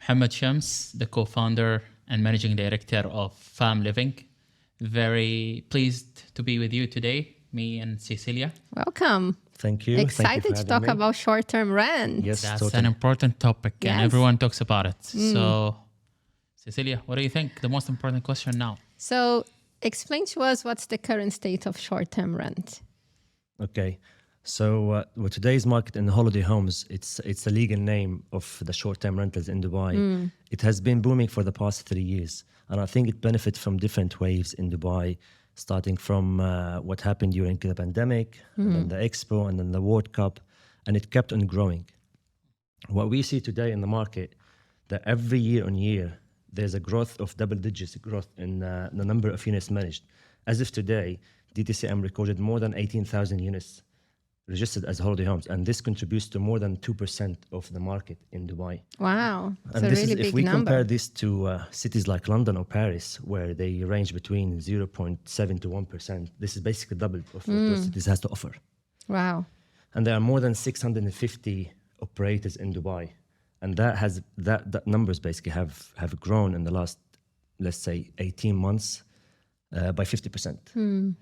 Mohamad Shams, the co-founder and managing director of Farm Living. Very pleased to be with you today, me and Cecilia. Welcome. Thank you. Excited to talk about short-term rent. Yes, That's totally. an important topic and Yes. everyone talks about it. So, Cecilia, what do you think? The most important question now. So explain to us what's the current state of short-term rent. Okay. So with today's market in holiday homes, it's the legal name of the short-term rentals in Dubai. It has been booming for the past 3 years. And I think it benefits from different waves in Dubai, starting from what happened during the pandemic, and then the Expo, and then the World Cup, and it kept on growing. What we see today in the market, that every year on year, there's a growth of double digits growth in the number of units managed. As of today, DTCM recorded more than 18,000 units registered as holiday homes, and this contributes to more than 2% of the market in Dubai. Wow, it's And a this really is, big if we number. compare this to cities like London or Paris, where they range between 0.7 to 1%, this is basically double of what those cities has to offer. Wow. And there are more than 650 operators in Dubai, and that numbers basically have grown in the last, let's say, 18 months by 50%.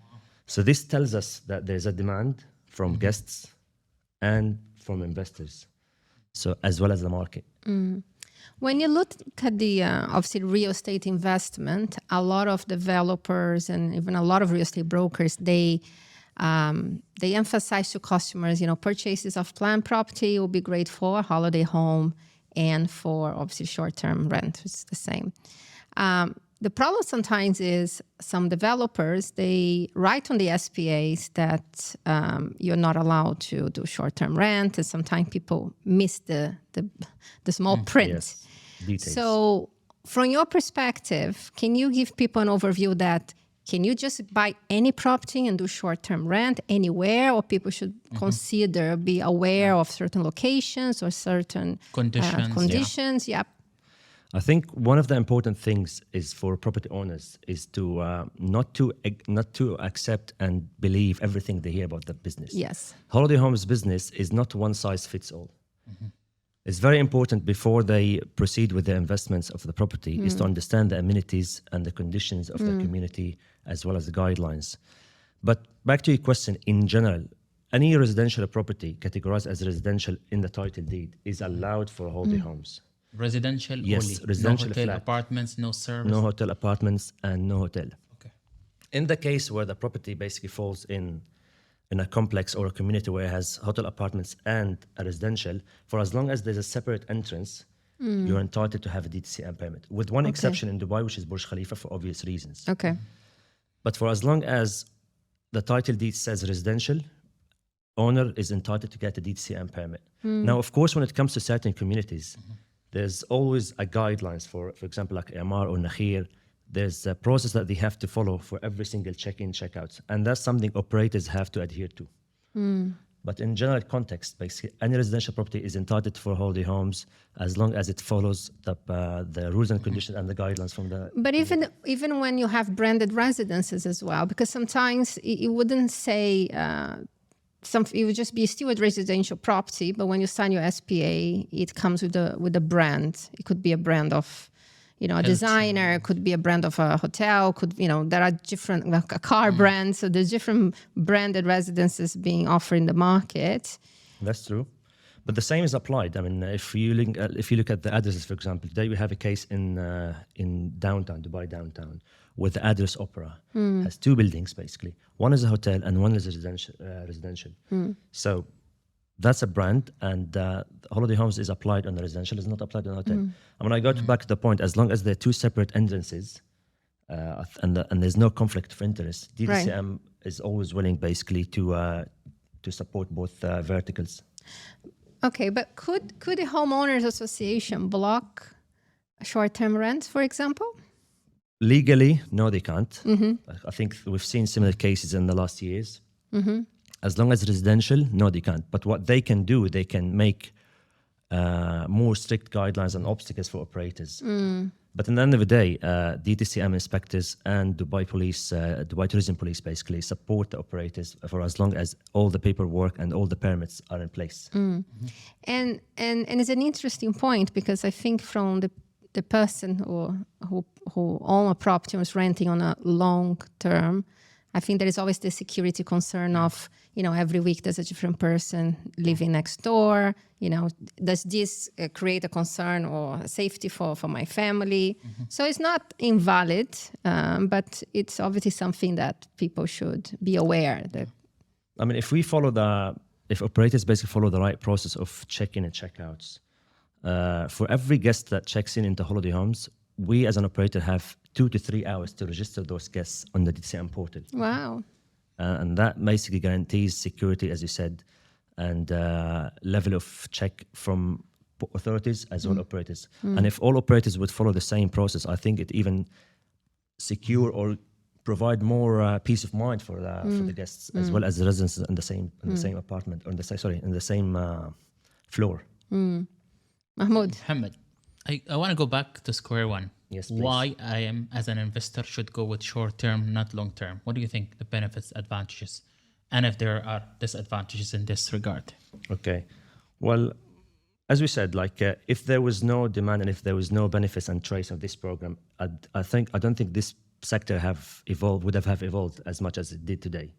So this tells us that there's a demand from guests and from investors, so as well as the market. When you look at the obviously real estate investment, a lot of developers and even a lot of real estate brokers, they emphasize to customers, purchases of planned property will be great for a holiday home and for obviously short-term rent. It's the same. The problem sometimes is some developers, they write on the SPAs that you're not allowed to do short-term rent, and sometimes people miss the small print. Yes, details. So from your perspective, can you give people an overview that can you just buy any property and do short-term rent anywhere, or people should consider, be aware of certain locations or certain conditions? Yep. I think one of the important things is for property owners is to not to accept and believe everything they hear about the business. Yes. Holiday homes business is not one size fits all. It's very important before they proceed with the investments of the property is to understand the amenities and the conditions of the community as well as the guidelines. But back to your question, in general, any residential property categorized as residential in the title deed is allowed for holiday homes. Residential Yes, only. residential no hotel flat. apartments, no service. No hotel apartments and no hotel. Okay. In the case where the property basically falls in a complex or a community where it has hotel apartments and a residential, for as long as there's a separate entrance, you're entitled to have a DTCM permit. With one exception in Dubai, which is Burj Khalifa for obvious reasons. Okay. But for as long as the title deed says residential, owner is entitled to get a DTCM permit. Now, of course, when it comes to certain communities, there's always a guidelines for example, like Amar or Nakhir. There's a process that they have to follow for every single check-in, check-out. And that's something operators have to adhere to. But in general context, basically, any residential property is entitled for holiday homes as long as it follows the rules and conditions and the guidelines from the... But even when you have branded residences as well, because sometimes it wouldn't say... it would just be still a residential property, but when you sign your SPA, it comes with a brand. It could be a brand of, a designer. It could be a brand of a hotel. There are different a car brands. So there's different branded residences being offered in the market. That's true, but the same is applied. I mean, if you look at the addresses, for example, today we have a case in downtown Dubai downtown, with the Address Opera has two buildings basically. One is a hotel and one is a residential. So that's a brand, and holiday homes is applied on the residential, is not applied on the hotel. And when I go back to the point, as long as they're two separate entrances and there's no conflict of interest, DTCM is always willing basically to support both verticals. Okay, but could a homeowners association block short-term rents, for example? Legally, no, they can't. I think we've seen similar cases in the last years. As long as residential, no, they can't. But what they can do, they can make more strict guidelines and obstacles for operators. But in the end of the day, DTCM inspectors and Dubai police, Dubai Tourism Police basically support the operators for as long as all the paperwork and all the permits are in place. And it's an interesting point, because I think from the person who own a property or is renting on a long term, I think there is always the security concern of, every week there's a different person living next door. Does this create a concern or a safety for my family? So it's not invalid, but it's obviously something that people should be aware that. I mean, if operators basically follow the right process of check-in and check-outs, for every guest that checks in into holiday homes, we as an operator have 2 to 3 hours to register those guests on the DTCM portal. Wow. And that basically guarantees security, as you said, and level of check from authorities as well operators. And if all operators would follow the same process, I think it even secure or provide more peace of mind for the guests as well as the residents in the same apartment or in the same floor. Mahmoud. Mohammed, I want to go back to square one. Yes, please. Why I am, as an investor, should go with short term, not long term? What do you think the benefits, advantages, and if there are disadvantages in this regard? Okay. Well, as we said, if there was no demand and if there was no benefits and trace of this program, I don't think this sector would have evolved as much as it did today.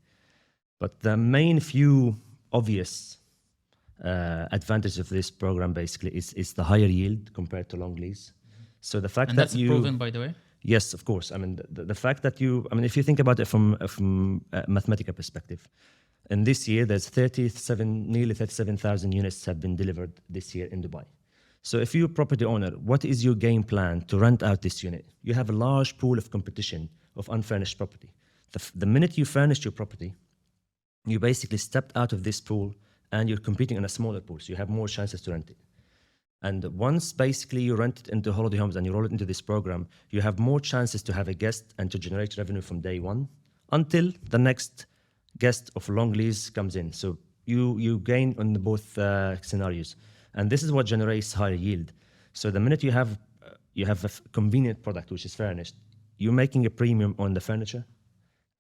But the main few obvious advantages of this program basically is the higher yield compared to long lease. So the fact And that that's proven, by the way? Yes, of course. I mean, the fact that if you think about it from a mathematical perspective, in this year, there's nearly 37,000 units have been delivered this year in Dubai. So if you're a property owner, what is your game plan to rent out this unit? You have a large pool of competition of unfurnished property. The minute you furnished your property, you basically stepped out of this pool and you're competing in a smaller pool, so you have more chances to rent it. And once basically you rent it into holiday homes and you roll it into this program, you have more chances to have a guest and to generate revenue from day one until the next guest of long lease comes in. So you gain on both scenarios. And this is what generates higher yield. So the minute you have a convenient product which is furnished, you're making a premium on the furniture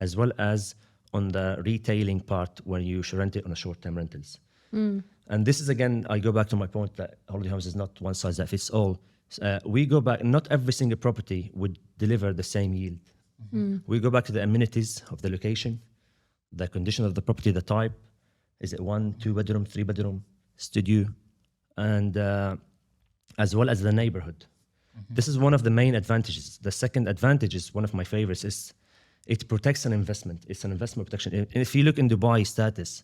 as well as on the retailing part where you should rent it on a short-term rentals. And this is, again, I go back to my point that holiday homes is not one size that fits all. We go back, not every single property would deliver the same yield. We go back to the amenities of the location, the condition of the property, the type. Is it 1, 2 bedroom, 3 bedroom, studio, and as well as the neighborhood. This is one of the main advantages. The second advantage is one of my favorites, is it protects an investment. It's an investment protection. If you look in Dubai status,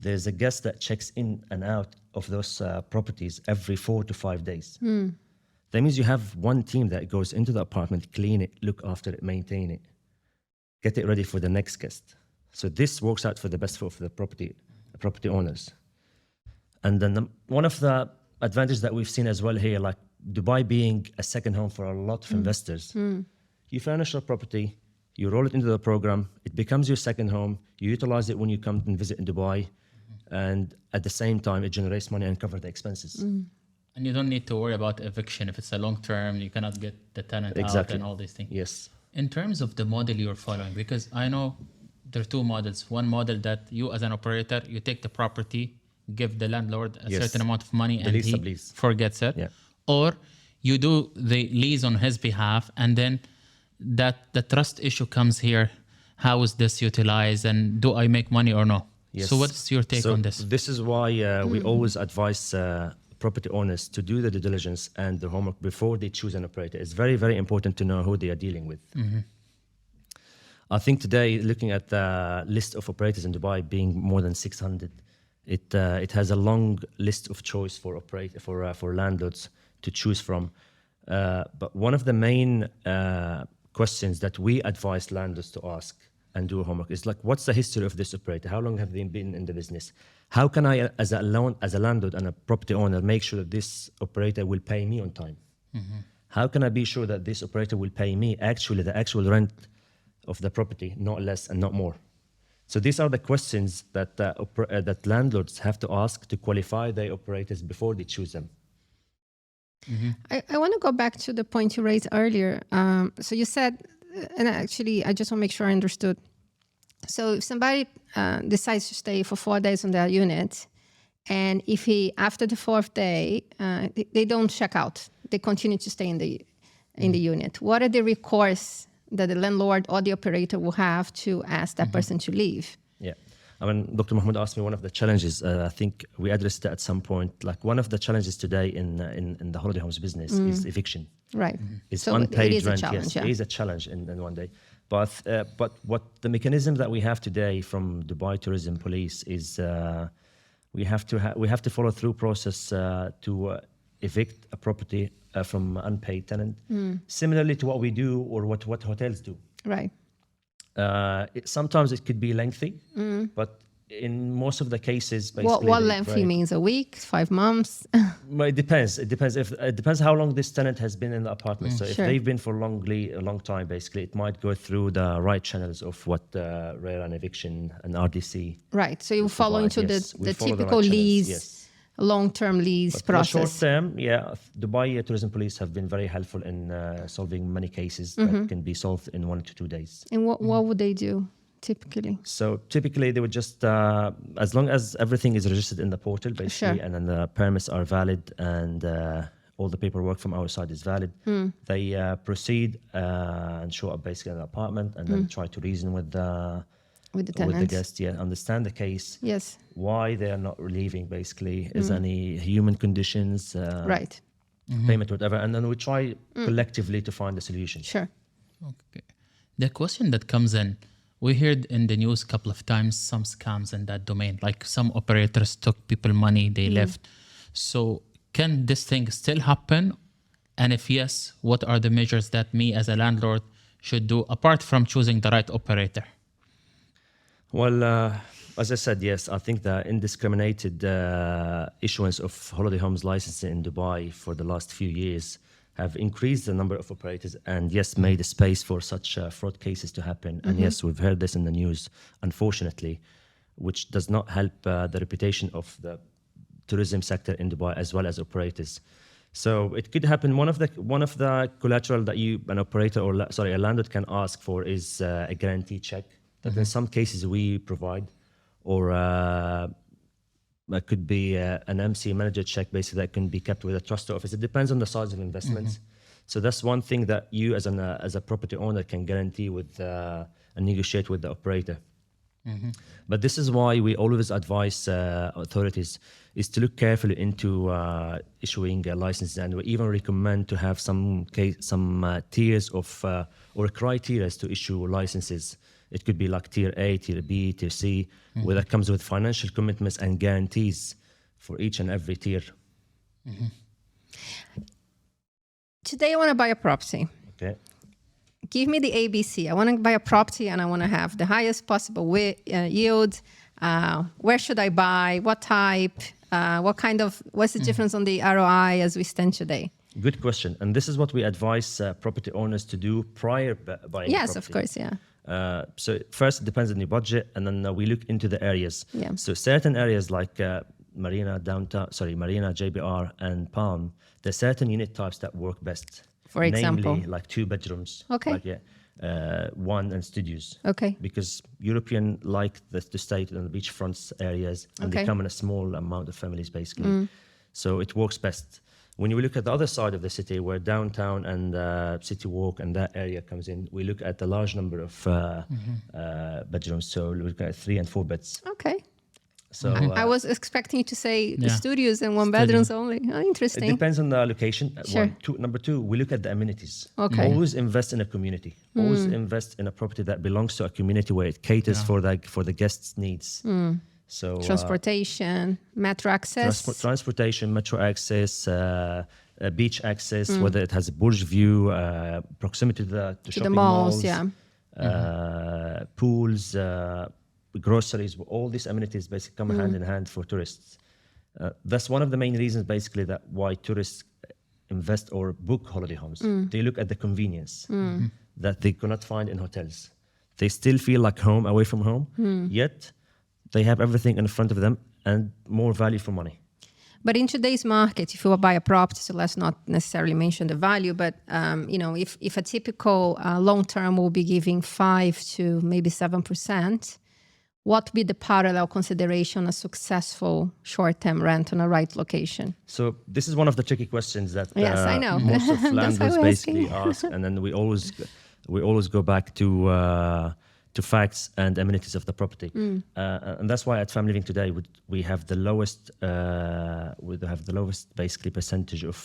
there's a guest that checks in and out of those properties every 4 to 5 days. That means you have one team that goes into the apartment, clean it, look after it, maintain it, get it ready for the next guest. So this works out for the best for the property owners. And then one of the advantages that we've seen as well here, like Dubai being a second home for a lot of investors. You furnish a property, you roll it into the program, it becomes your second home, you utilize it when you come and visit in Dubai, and at the same time, it generates money and cover the expenses. And you don't need to worry about eviction. If it's a long term, you cannot get the tenant out and all these things. Yes. In terms of the model you're following, because I know there are two models. One model that you as an operator, you take the property, give the landlord a certain amount of money and he forgets it. Yeah. Or you do the lease on his behalf, and then that the trust issue comes here. How is this utilized, and do I make money or no? Yes. So what's your take on this? This is why we always advise property owners to do the due diligence and the homework before they choose an operator. It's very, very important to know who they are dealing with. I think today, looking at the list of operators in Dubai being more than 600, it has a long list of choice for landlords to choose from. But one of the main questions that we advise landlords to ask and do homework is like, what's the history of this operator? How long have they been in the business? How can I, as a landlord and a property owner, make sure that this operator will pay me on time? How can I be sure that this operator will pay me the actual rent of the property, not less and not more? So these are the questions that landlords have to ask to qualify their operators before they choose them. I want to go back to the point you raised earlier. So you said, and actually, I just want to make sure I understood. So if somebody decides to stay for 4 days on their unit, and if he, after the 4th day, they don't check out, they continue to stay in the unit, what are the recourse that the landlord or the operator will have to ask that person to leave? Yeah. I mean, Dr. Mohamad asked me one of the challenges. I think we addressed it at some point. Like one of the challenges today in the holiday homes business is eviction. Right. It's so unpaid it is rent. a challenge, Yes, yeah. it is a challenge in one day. But what the mechanism that we have today from Dubai Tourism Police is we have to follow through process to evict a property from unpaid tenant, similarly to what we do or what hotels do. Right. Sometimes it could be lengthy, but in most of the cases, basically, What lengthy means? A week, 5 months? Well, it depends. It depends how long this tenant has been in the apartment. So if Sure. they've been for a long time, basically, it might go through the right channels of what RERA and eviction and RDC. Right. So you follow into Yes, we the follow the typical right channels, lease, yes. long-term lease But for the short process. term, yeah, Dubai Tourism Police have been very helpful in solving many cases that can be solved in 1 to 2 days. And what would they do typically? So typically they would just, as long as everything is registered in the portal, basically, Sure. and then the permits are valid and all the paperwork from our side is valid, they proceed and show up basically in the apartment and then try to reason with the tenants. guest, yeah, understand the case, Yes. why they are not leaving, basically, is any human conditions, Right. payment, whatever, and then we try collectively to find a solution. Sure. Okay. The question that comes in, we heard in the news a couple of times some scams in that domain, like some operators took people money, they left. So can this thing still happen? And if yes, what are the measures that me as a landlord should do apart from choosing the right operator? Well, as I said, yes, I think the indiscriminated issuance of holiday homes licensing in Dubai for the last few years have increased the number of operators and, yes, made a space for such fraud cases to happen. And, yes, we've heard this in the news, unfortunately, which does not help the reputation of the tourism sector in Dubai as well as operators. So it could happen. One of the collateral that a landlord can ask for is a guarantee check that in some cases we provide, or it could be an MC manager check, basically, that can be kept with a trust office. It depends on the size of investments. So that's one thing that you as a property owner can guarantee with and negotiate with the operator. But this is why we always advise authorities is to look carefully into issuing licenses, and we even recommend to have some tiers of or criteria to issue licenses. It could be like tier A, tier B, tier C, where that comes with financial commitments and guarantees for each and every tier. Today I want to buy a property. Okay. Give me the ABC. I want to buy a property and I want to have the highest possible yield. Where should I buy? What type? What's the difference on the ROI as we stand today? Good question. And this is what we advise property owners to do prior buying Yes, property. of course, yeah. So first, it depends on your budget, and then we look into the areas. Yeah. So certain areas like Marina, JBR, and Palm, there are certain unit types that work best. For example? Namely, like 2 bedrooms. Okay. Like, one and studios. Okay. Because European like to stay in the beachfront areas, and Okay. they come in a small amount of families, basically. So it works best. When we look at the other side of the city, where downtown and City Walk and that area comes in, we look at the large number of bedrooms. So we look at 3 and 4 beds. Okay. So I was expecting you to say the Yeah. studios and 1 bedrooms only. Oh, it interesting. depends on the location. Sure. Number two, we look at the amenities. Okay. Always invest in a community. Always invest in a property that belongs to a community where it caters for the guests' needs. So Transportation, metro access. transportation, metro access, beach access, whether it has a Burj view, proximity to the shopping malls, malls, yeah. pools, groceries, all these amenities basically come hand in hand for tourists. That's one of the main reasons basically that why tourists invest or book holiday homes. They look at the convenience that they cannot find in hotels. They still feel like home away from home, yet they have everything in front of them and more value for money. But in today's market, if you buy a property, so let's not necessarily mention the value, but if a typical long-term will be giving 5 to maybe 7%, what would be the parallel consideration a successful short-term rent on a right location? So this is one of the tricky questions that Yes, I know. most of That's why landlords we're basically asking. ask, and then we always go back to facts and amenities of the property, and that's why at Family Living today we have the lowest basically percentage of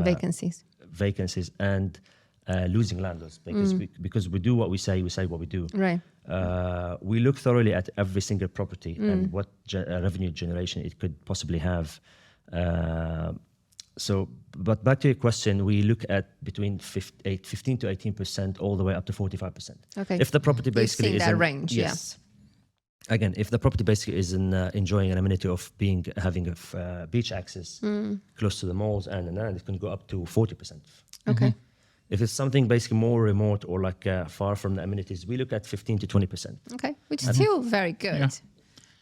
Vacancies. and losing landlords because we do what we say what we do. Right. We look thoroughly at every single property and what revenue generation it could possibly have. But back to your question, we look at between 15 to 18% all the way up to 45%. Okay. If the property You've basically seen is that range, yes. Again, if the property basically is enjoying an amenity of having a beach access close to the malls and it can go up to 40%. Okay. If it's something basically more remote or like far from the amenities, we look at 15 to 20%. Okay, which is still very good. Yeah.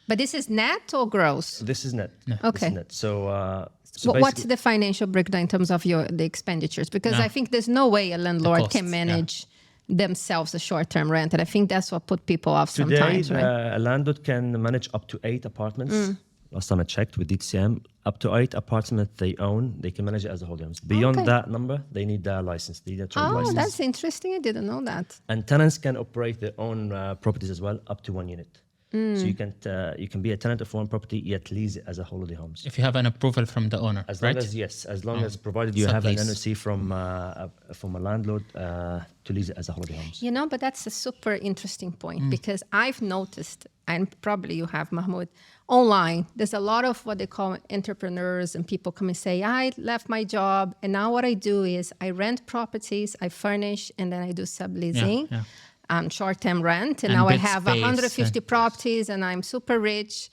But this is net or gross? This is net. Okay. This is net. So What's the financial breakdown in terms of the expenditures? Because I think there's no way a landlord costs, can manage themselves a short-term rent, and I think that's what put people off today, sometimes, right? a landlord can manage up to 8 apartments. Last time I checked with DTCM, up to 8 apartments they own, they can manage it as a wholly homes. Beyond Okay. that number, they need a license. They need a trade Oh, license. that's interesting. I didn't know that. And tenants can operate their own properties as well, up to 1 unit. So you can be a tenant of one property yet lease it as a holiday homes. If you have an approval from the owner, As right? long as provided you have an Sublease. NOC from a landlord to lease it as a holiday homes. But that's a super interesting point because I've noticed, and probably you have, Mahmoud, online, there's a lot of what they call entrepreneurs and people come and say, I left my job and now what I do is I rent properties, I furnish, and then I do subleasing. Yeah. Short-term rent, and And now I bid have space, 150 properties and I'm super rich.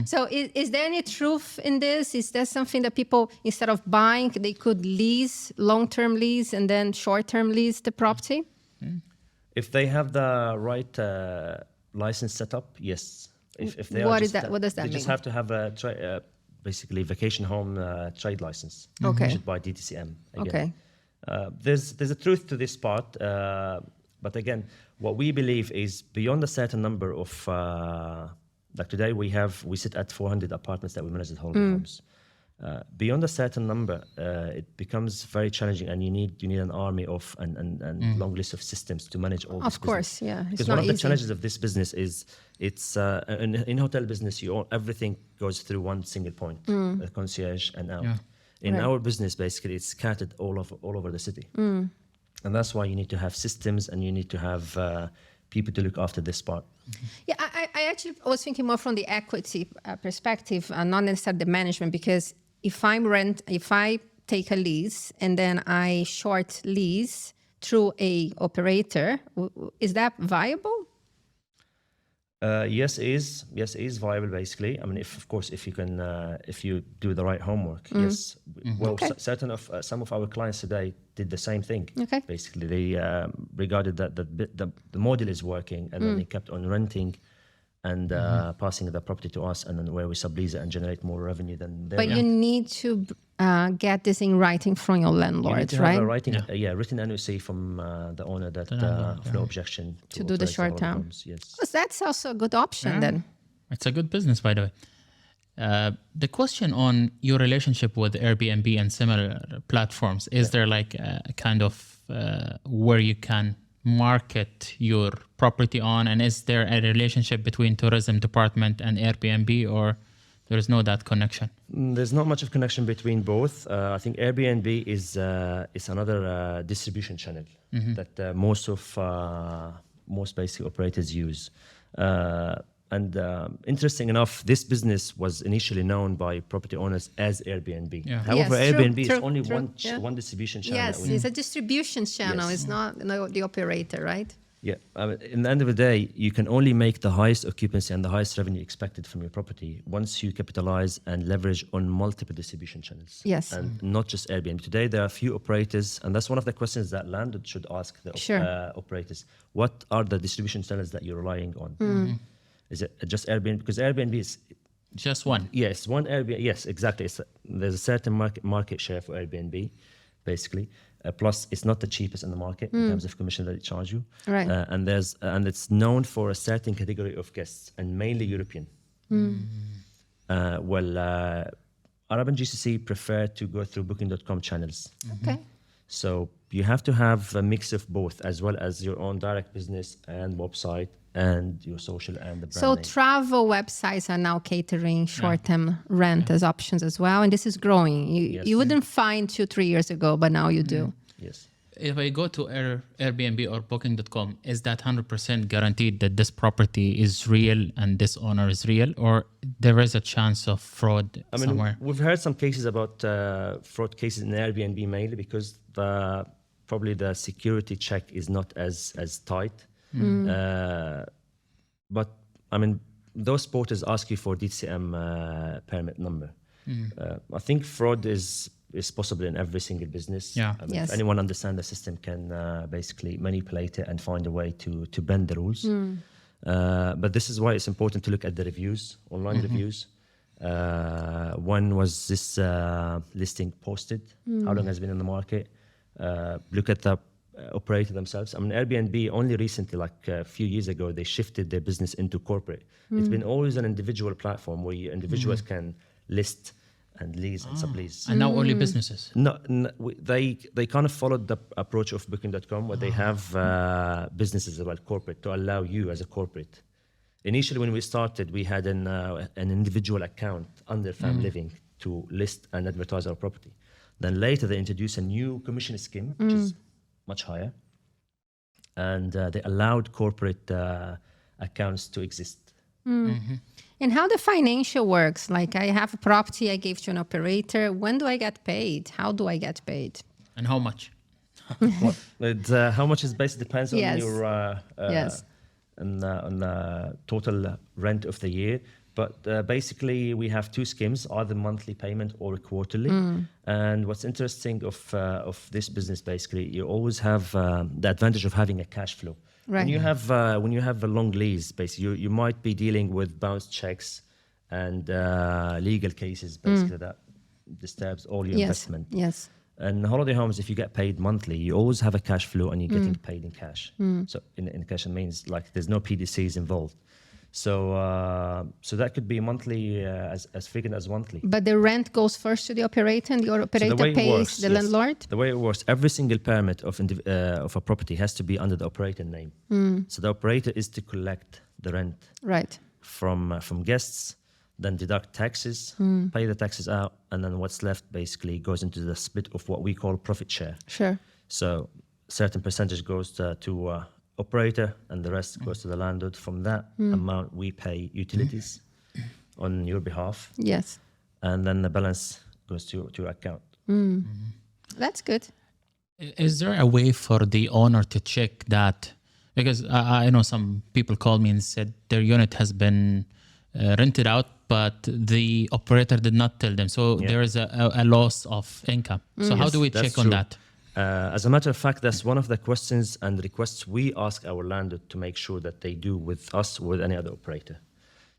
So is there any truth in this? Is there something that people, instead of buying, they could lease, long-term lease, and then short-term lease the property? If they have the right license set up, yes. If they What are is that? What does that They mean? just have to have a basically vacation home trade license Okay. issued by DTCM. Again. Okay. There's a truth to this part, but again, what we believe is beyond a certain number of like today we sit at 400 apartments that we manage as holiday homes. Beyond a certain number, it becomes very challenging, and you need an army of and long list of systems to manage all. Of course, yeah. It's Because not one of the easy. challenges of this business is it's in hotel business, everything goes through one single point, a concierge and out. Yeah. In Right. our business, basically, it's scattered all over the city, and that's why you need to have systems and you need to have people to look after this part. Yeah, I actually was thinking more from the equity perspective, not necessarily the management, because if I take a lease and then I short lease through a operator, is that viable? Yes, it is viable. Basically, I mean, if you can, if you do the right homework, yes. Well, Okay. some of our clients today did the same thing. Okay. Basically, they regarded that the model is working, and then they kept on renting and passing the property to us, and then where we sublease it and generate more revenue than they. But you need to get this in writing from your You need landlord, to have right? a writing, written NOC from the owner that of no objection To do the operate short holiday term. homes, yes. Because that's also a good option then. It's a good business, by the way. The question on your relationship with Airbnb and similar platforms, is there like a kind of where you can market your property on, and is there a relationship between tourism department and Airbnb, or there is no that connection? There's not much of connection between both. I think Airbnb is another distribution channel that most basic operators use. And interesting enough, this business was initially known by property owners as Airbnb. Yeah. However, Yes, true, Airbnb is true, only true, yeah. one distribution channel. Yes, that we it's a distribution channel. Yes. It's not the operator, right? Yeah, I mean, in the end of the day, you can only make the highest occupancy and the highest revenue expected from your property once you capitalize and leverage on multiple distribution channels. Yes. And not just Airbnb. Today, there are a few operators, and that's one of the questions that landlords should ask the Sure. operators. What are the distribution channels that you're relying on? Is it just Airbnb? Because Airbnb Just one. Yes, one Airbnb. Yes, exactly. There's a certain market share for Airbnb, basically. Plus, it's not the cheapest in the market in terms of commission that they charge you. Right. And it's known for a certain category of guests, and mainly European. Arab and GCC prefer to go through Booking.com channels. Okay. So you have to have a mix of both, as well as your own direct business and website and your social and the brand So name. travel websites are now catering short-term rent as options as well, and this is growing. Yes. You wouldn't find 2-3 years ago, but now you do. Yes. If I go to Airbnb or Booking.com, is that 100% guaranteed that this property is real and this owner is real, or there is a chance of fraud somewhere? We've heard some cases about fraud cases in Airbnb mainly because probably the security check is not as tight. But I mean, those portals ask you for DCM permit number. I think fraud is possible in every single business. Yeah. Yes. If anyone understands the system can basically manipulate it and find a way to bend the rules. But this is why it's important to look at the reviews, online reviews. When was this listing posted? How long has it been in the market? Look at the operator themselves. I mean, Airbnb only recently, like a few years ago, they shifted their business into corporate. It's been always an individual platform where individuals can list and lease and sublease. And now only businesses. No, they kind of followed the approach of Booking.com, where they have businesses as well, corporate, to allow you as a corporate. Initially, when we started, we had an individual account under Fam Living to list and advertise our property. Then later, they introduced a new commission scheme, which is much higher, and they allowed corporate accounts to exist. And how the financial works? Like, I have a property I gave to an operator. When do I get paid? How do I get paid? And how much? How much is based depends on Yes. your Yes. on the total rent of the year. But basically, we have two schemes: either monthly payment or quarterly. And what's interesting of this business, basically, you always have the advantage of having a cash flow. Right. When you have a long lease, basically, you might be dealing with bounce checks and legal cases, basically that disturbs all your investment. Yes. And holiday homes, if you get paid monthly, you always have a cash flow and you're getting paid in cash. So in cash, it means like there's no PDCs involved. So that could be monthly, as frequent as monthly. But the rent goes first to the operator, and the operator way it pays works, the yes. landlord? The way it works, every single permit of a property has to be under the operator name. So the operator is to collect the rent Right. from guests, then deduct taxes, pay the taxes out, and then what's left basically goes into the split of what we call profit share. Sure. So certain percentage goes to operator and the rest goes to the landlord. From that amount, we pay utilities on your behalf, Yes. and then the balance goes to your account. That's good. Is there a way for the owner to check that? Because I know some people called me and said their unit has been rented out, but the operator did not tell them. So there is a loss of income. So how Yes, do we that's check on true. that? As a matter of fact, that's one of the questions and requests we ask our landlord to make sure that they do with us or with any other operator.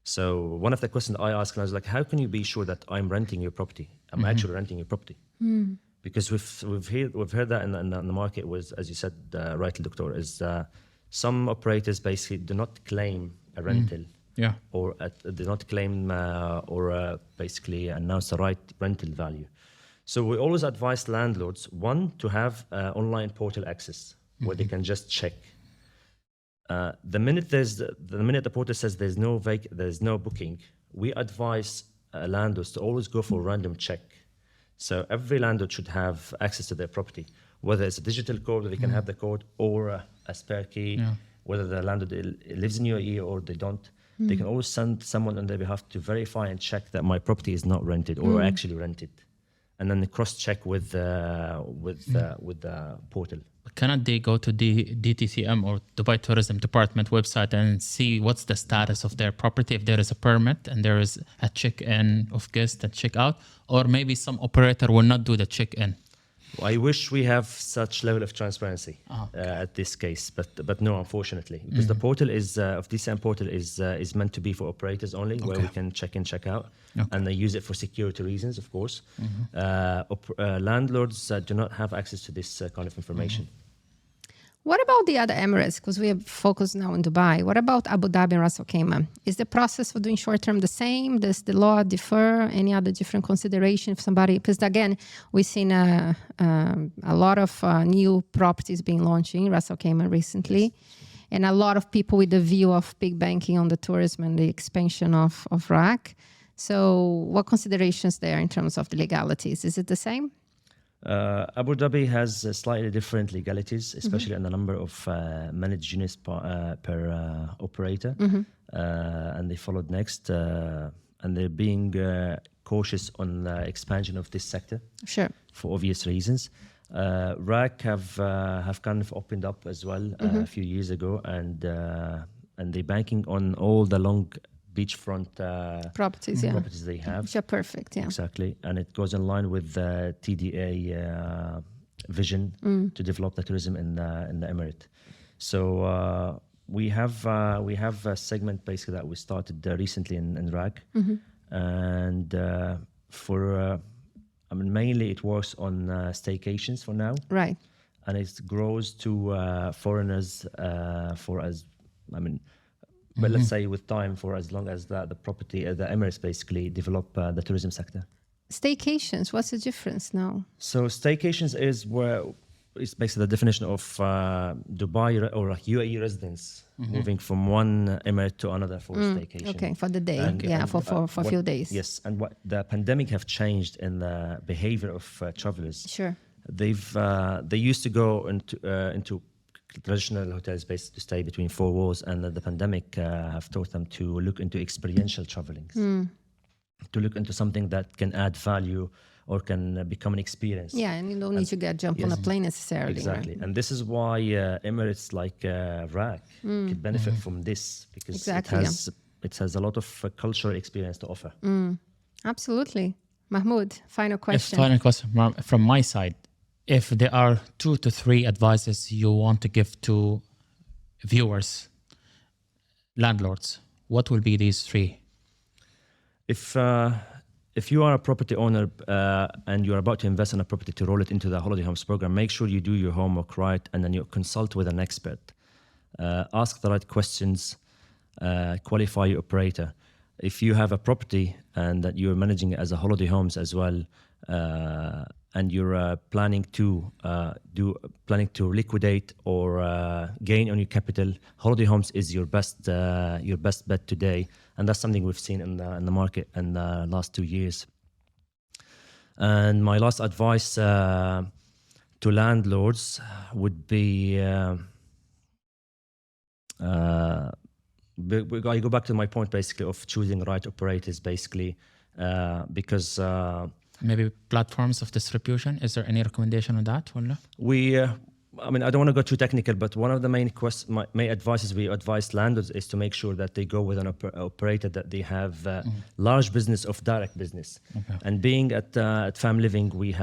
So one of the questions I asked, and I was like, how can you be sure that I'm renting your property? I'm actually renting your property. Because we've heard that in the market was, as you said rightly, Doctor, is some operators basically do not claim a rental. Yeah. Or do not claim or basically announce the right rental value. So we always advise landlords, one, to have online portal access where they can just check. The minute the portal says there's no booking, we advise landlords to always go for a random check. So every landlord should have access to their property, whether it's a digital code, where they can have the code, or a spare key, whether the landlord lives in UAE or they don't. They can always send someone on their behalf to verify and check that my property is not rented or actually rented, and then cross-check with the portal. Cannot they go to the DTCM or Dubai Tourism Department website and see what's the status of their property, if there is a permit and there is a check-in of guests and check-out, or maybe some operator will not do the check-in? I wish we have such level of transparency at this case, but no, unfortunately, because the portal is of DCM portal is meant to be for operators only, where we can check in, check out, and they use it for security reasons, of course. Landlords do not have access to this kind of information. What about the other Emirates? Because we are focused now in Dubai. What about Abu Dhabi and Ras Al Khaimah? Is the process for doing short-term the same? Does the law differ? Any other different consideration if somebody... Because again, we've seen a lot of new properties being launched in Ras Al Khaimah recently. Yes. And a lot of people with the view of big banking on the tourism and the expansion of RAC. So what considerations there in terms of the legalities? Is it the same? Abu Dhabi has slightly different legalities, especially on the number of managed units per operator, and they followed next, and they're being cautious on expansion of this sector, for obvious reasons. RAC have kind of opened up as well a few years ago, and they're banking on all the long beachfront properties they have, which are perfect, exactly, and it goes in line with the TDA vision to develop the tourism in the Emirate. So we have a segment basically that we started recently in RAC, and mainly it works on staycations for now, right? And it grows to foreigners but let's say with time, for as long as the property, the Emirates basically develop the tourism sector. Staycations, what's the difference now? So staycations is where it's basically the definition of Dubai or UAE residents moving from one Emirate to another for staycation. Okay, for the day, for a few days. Yes, and what the pandemic have changed in the behavior of travelers. Sure. They used to go into traditional hotels based to stay between four walls, and the pandemic have taught them to look into experiential traveling, to look into something that can add value or can become an experience. Yeah, and you don't need to jump on a plane necessarily. Exactly, right? And this is why Emirates like RAC could benefit from this, because it has a lot of cultural experience to offer. Absolutely. Mahmoud, final question. Final question from my side. If there are 2 to 3 advices you want to give to viewers, landlords, what will be these 3? If you are a property owner and you're about to invest in a property to roll it into the Holiday Homes program, make sure you do your homework right, and then you consult with an expert. Ask the right questions, qualify your operator. If you have a property and that you're managing it as a Holiday Homes as well, and you're planning to liquidate or gain on your capital, Holiday Homes is your best bet today, and that's something we've seen in the market in the last 2 years. And my last advice to landlords would be, I go back to my point basically of choosing the right operators basically, because maybe platforms of distribution. Is there any recommendation on that? I don't want to go too technical, but one of the main advices we advise landlords is to make sure that they go with an operator that they have large business of direct business. Okay. And being at Fam Living, we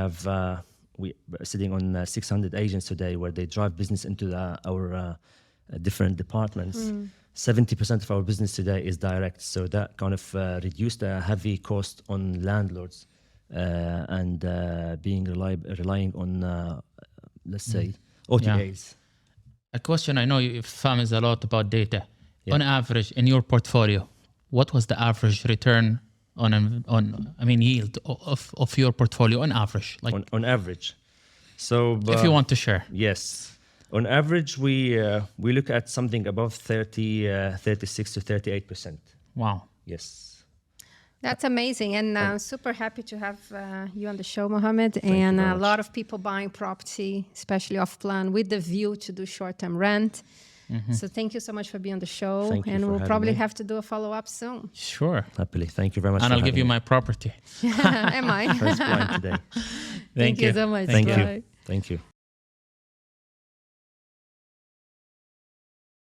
sitting on 600 agents today, where they drive business into our different departments. 70% of our business today is direct, so that kind of reduced the heavy cost on landlords. And being relying on, let's say, OTAs. A question, I know FAM is a lot about data. On average, in your portfolio, what was the average return yield of your portfolio on average? On average. So if you want to share. Yes. On average, we look at something above 36 to 38%. Wow. Yes. That's amazing, and super happy to have you on the show, Mohamad. And a lot of people buying property, especially off plan, with the view to do short-term rent. So thank you so much for being on the show. And we'll probably have to do a follow-up soon. Sure. Happily. Thank you very much. And I'll give you my property. Am I? First blind today. Thank you so much. Thank you. Thank you.